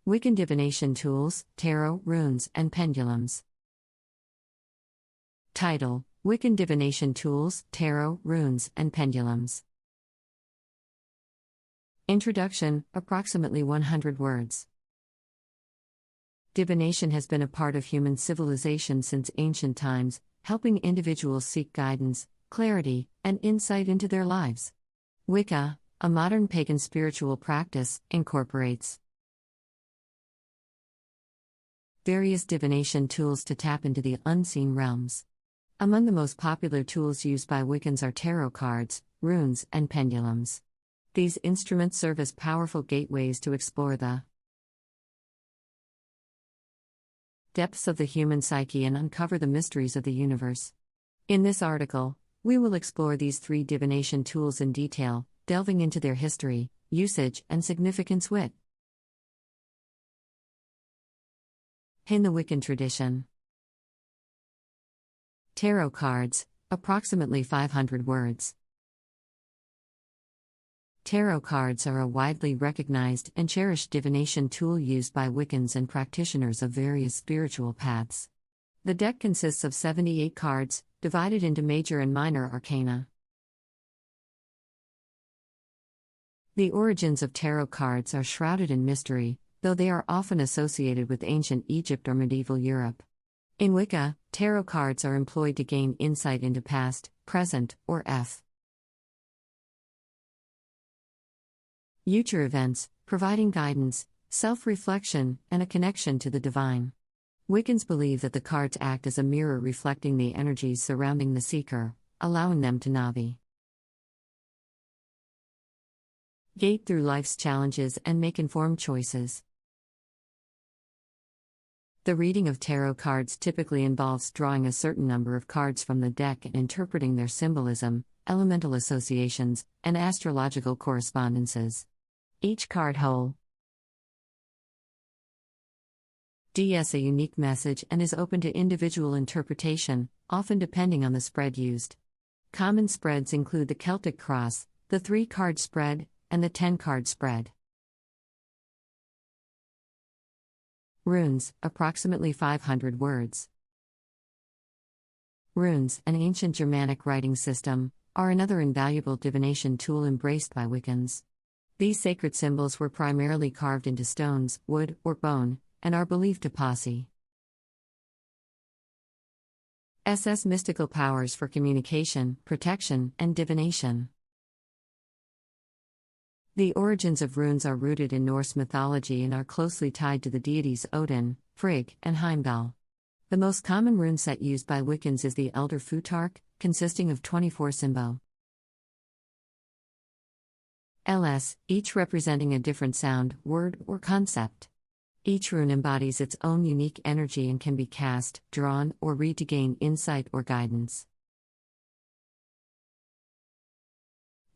Wiccan Divination Tools, Tarot, Runes, and Pendulums. Title: Wiccan Divination Tools, Tarot, Runes, and Pendulums. Introduction, approximately 100 words. Divination has been a part of human civilization since ancient times, helping individuals seek guidance, clarity, and insight into their lives. Wicca, a modern pagan spiritual practice, incorporates various divination tools to tap into the unseen realms. Among the most popular tools used by Wiccans are tarot cards, runes, and pendulums. These instruments serve as powerful gateways to explore the depths of the human psyche and uncover the mysteries of the universe. In this article, we will explore these three divination tools in detail, delving into their history, usage, and significance. In the Wiccan tradition. Tarot cards, approximately 500 words. Tarot cards are a widely recognized and cherished divination tool used by Wiccans and practitioners of various spiritual paths. The deck consists of 78 cards, divided into major and minor arcana. The origins of tarot cards are shrouded in mystery, though they are often associated with ancient Egypt or medieval Europe. In Wicca, tarot cards are employed to gain insight into past, present, or future events, providing guidance, self-reflection, and a connection to the divine. Wiccans believe that the cards act as a mirror reflecting the energies surrounding the seeker, allowing them to navigate through life's challenges and make informed choices. The reading of tarot cards typically involves drawing a certain number of cards from the deck and interpreting their symbolism, elemental associations, and astrological correspondences. Each card holds a unique message and is open to individual interpretation, often depending on the spread used. Common spreads include the Celtic cross, the 3-card spread, and the 10-card spread. Runes, approximately 500 words. Runes, an ancient Germanic writing system, are another invaluable divination tool embraced by Wiccans. These sacred symbols were primarily carved into stones, wood, or bone, and are believed to possess mystical powers for communication, protection, and divination. The origins of runes are rooted in Norse mythology and are closely tied to the deities Odin, Frigg, and Heimdall. The most common rune set used by Wiccans is the Elder Futhark, consisting of 24 symbols, each representing a different sound, word, or concept. Each rune embodies its own unique energy and can be cast, drawn, or read to gain insight or guidance.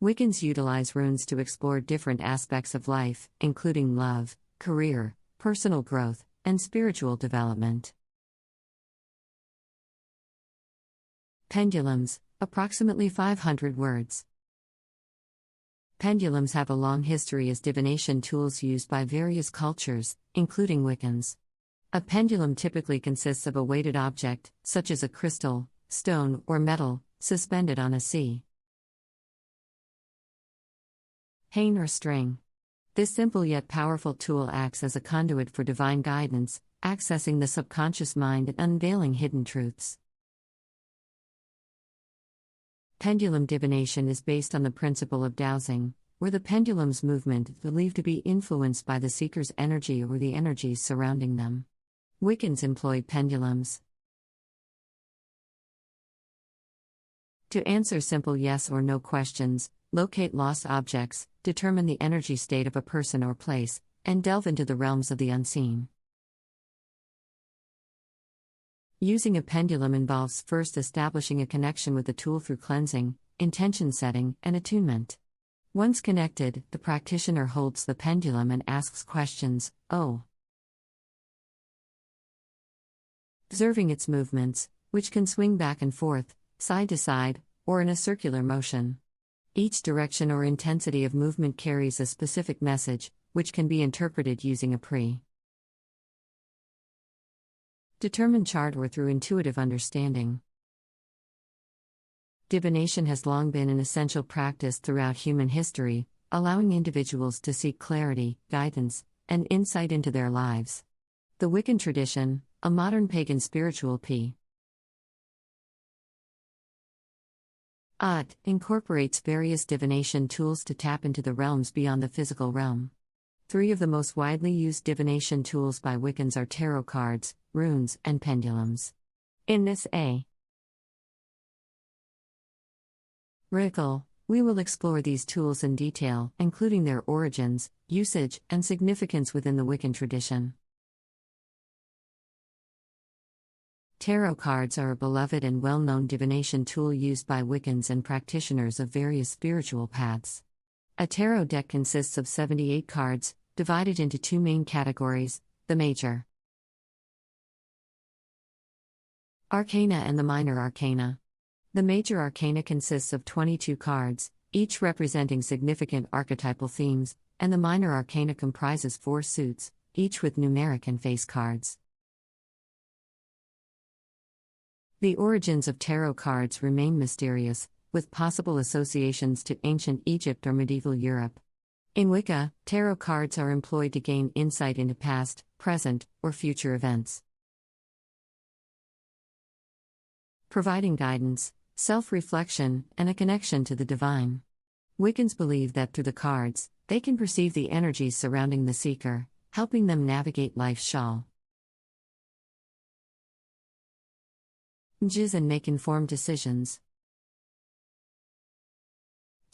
Wiccans utilize runes to explore different aspects of life, including love, career, personal growth, and spiritual development. Pendulums, approximately 500 words. Pendulums have a long history as divination tools used by various cultures, including Wiccans. A pendulum typically consists of a weighted object, such as a crystal, stone, or metal, suspended on a chain or string. This simple yet powerful tool acts as a conduit for divine guidance, accessing the subconscious mind and unveiling hidden truths. Pendulum divination is based on the principle of dowsing, where the pendulum's movement is believed to be influenced by the seeker's energy or the energies surrounding them. Wiccans employ pendulums to answer simple yes or no questions, locate lost objects, determine the energy state of a person or place, and delve into the realms of the unseen. Using a pendulum involves first establishing a connection with the tool through cleansing, intention setting, and attunement. Once connected, the practitioner holds the pendulum and asks questions, observing its movements, which can swing back and forth, side to side, or in a circular motion. Each direction or intensity of movement carries a specific message, which can be interpreted using a Determine chart or through intuitive understanding. Divination has long been an essential practice throughout human history, allowing individuals to seek clarity, guidance, and insight into their lives. The Wiccan tradition, a modern pagan spiritual incorporates various divination tools to tap into the realms beyond the physical realm. 3 of the most widely used divination tools by Wiccans are tarot cards, runes, and pendulums. In this article, we will explore these tools in detail, including their origins, usage, and significance within the Wiccan tradition. Tarot cards are a beloved and well-known divination tool used by Wiccans and practitioners of various spiritual paths. A tarot deck consists of 78 cards, divided into 2 main categories: the major arcana and the minor arcana. The major arcana consists of 22 cards, each representing significant archetypal themes, and the minor arcana comprises 4 suits, each with numeric and face cards. The origins of tarot cards remain mysterious, with possible associations to ancient Egypt or medieval Europe. In Wicca, tarot cards are employed to gain insight into past, present, or future events, providing guidance, self-reflection, and a connection to the divine. Wiccans believe that through the cards, they can perceive the energies surrounding the seeker, helping them navigate life's challenges and make informed decisions.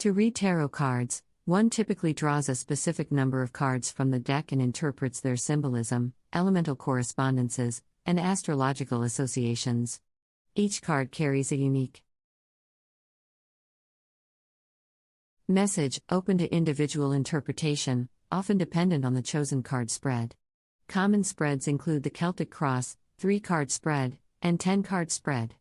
To read tarot cards, one typically draws a specific number of cards from the deck and interprets their symbolism, elemental correspondences, and astrological associations. Each card carries a unique message, open to individual interpretation, often dependent on the chosen card spread. Common spreads include the Celtic Cross, 3-card spread, and 10-card spread.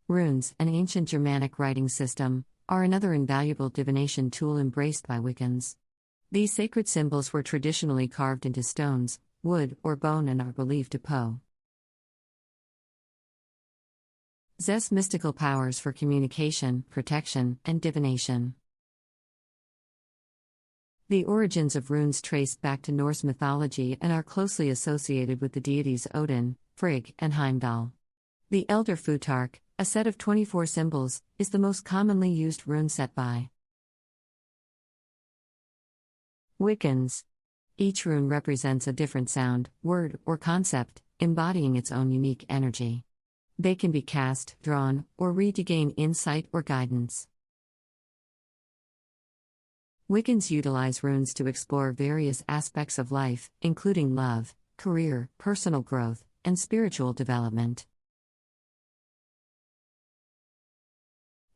Runes, an ancient Germanic writing system, are another invaluable divination tool embraced by Wiccans. These sacred symbols were traditionally carved into stones, wood, or bone and are believed to possess mystical powers for communication, protection, and divination. The origins of runes trace back to Norse mythology and are closely associated with the deities Odin, Frigg, and Heimdall. The Elder Futhark, a set of 24 symbols, is the most commonly used rune set by Wiccans. Each rune represents a different sound, word, or concept, embodying its own unique energy. They can be cast, drawn, or read to gain insight or guidance. Wiccans utilize runes to explore various aspects of life, including love, career, personal growth, and spiritual development.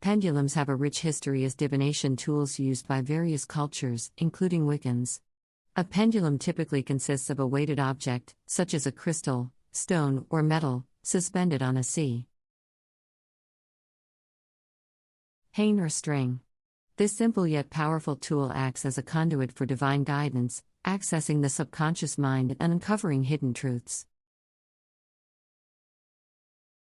Pendulums have a rich history as divination tools used by various cultures, including Wiccans. A pendulum typically consists of a weighted object, such as a crystal, stone, or metal, suspended on a chain or string. This simple yet powerful tool acts as a conduit for divine guidance, accessing the subconscious mind and uncovering hidden truths.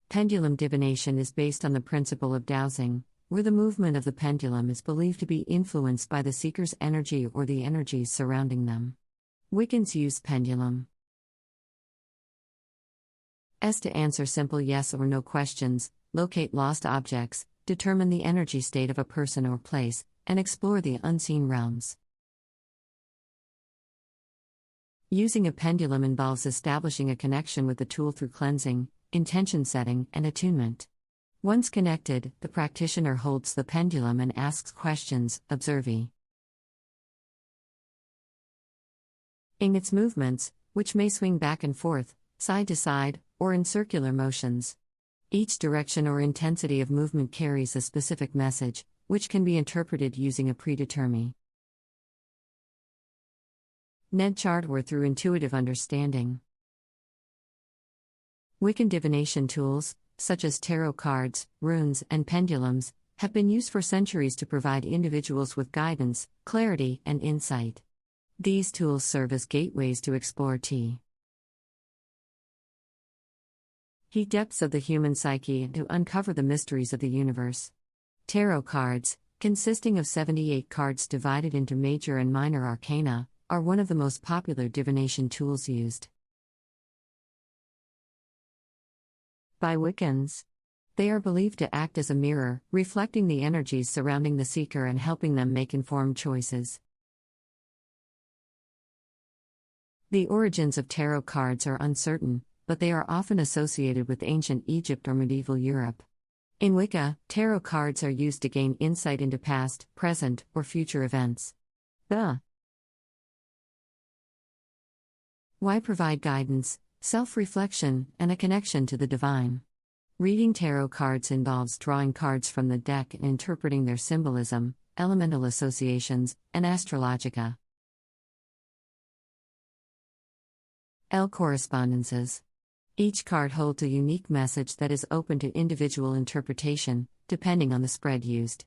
Pendulum divination is based on the principle of dowsing, where the movement of the pendulum is believed to be influenced by the seeker's energy or the energies surrounding them. Wiccans use pendulums to answer simple yes or no questions, locate lost objects, determine the energy state of a person or place, and explore the unseen realms. Using a pendulum involves establishing a connection with the tool through cleansing, intention setting, and attunement. Once connected, the practitioner holds the pendulum and asks questions, observing its movements, which may swing back and forth, side to side, or in circular motions. Each direction or intensity of movement carries a specific message, which can be interpreted using a predetermined chart or through intuitive understanding. Wiccan divination tools, such as tarot cards, runes, and pendulums, have been used for centuries to provide individuals with guidance, clarity, and insight. These tools serve as gateways to explore the depths of the human psyche and to uncover the mysteries of the universe. Tarot cards, consisting of 78 cards divided into major and minor arcana, are one of the most popular divination tools used by Wiccans. They are believed to act as a mirror, reflecting the energies surrounding the seeker and helping them make informed choices. The origins of tarot cards are uncertain, but they are often associated with ancient Egypt or medieval Europe. In Wicca, tarot cards are used to gain insight into past, present, or future events. Why provide guidance, self-reflection, and a connection to the divine? Reading tarot cards involves drawing cards from the deck and interpreting their symbolism, elemental associations, and astrologica. Correspondences. Each card holds a unique message that is open to individual interpretation, depending on the spread used.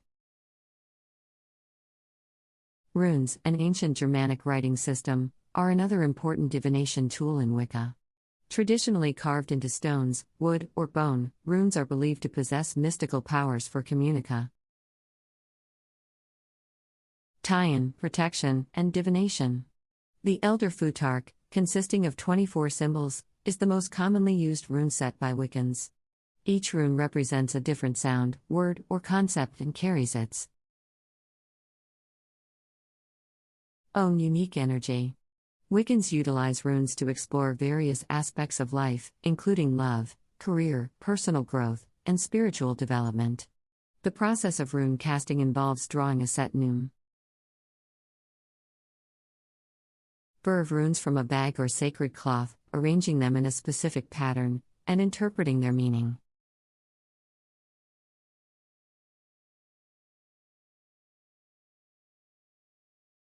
Runes, an ancient Germanic writing system, are another important divination tool in Wicca. Traditionally carved into stones, wood, or bone, runes are believed to possess mystical powers for communica. Tie-in, protection, and divination. The Elder Futark, consisting of 24 symbols, is the most commonly used rune set by Wiccans. Each rune represents a different sound, word, or concept and carries its own unique energy. Wiccans utilize runes to explore various aspects of life, including love, career, personal growth, and spiritual development. The process of rune casting involves drawing a set num of runes from a bag or sacred cloth, arranging them in a specific pattern, and interpreting their meaning.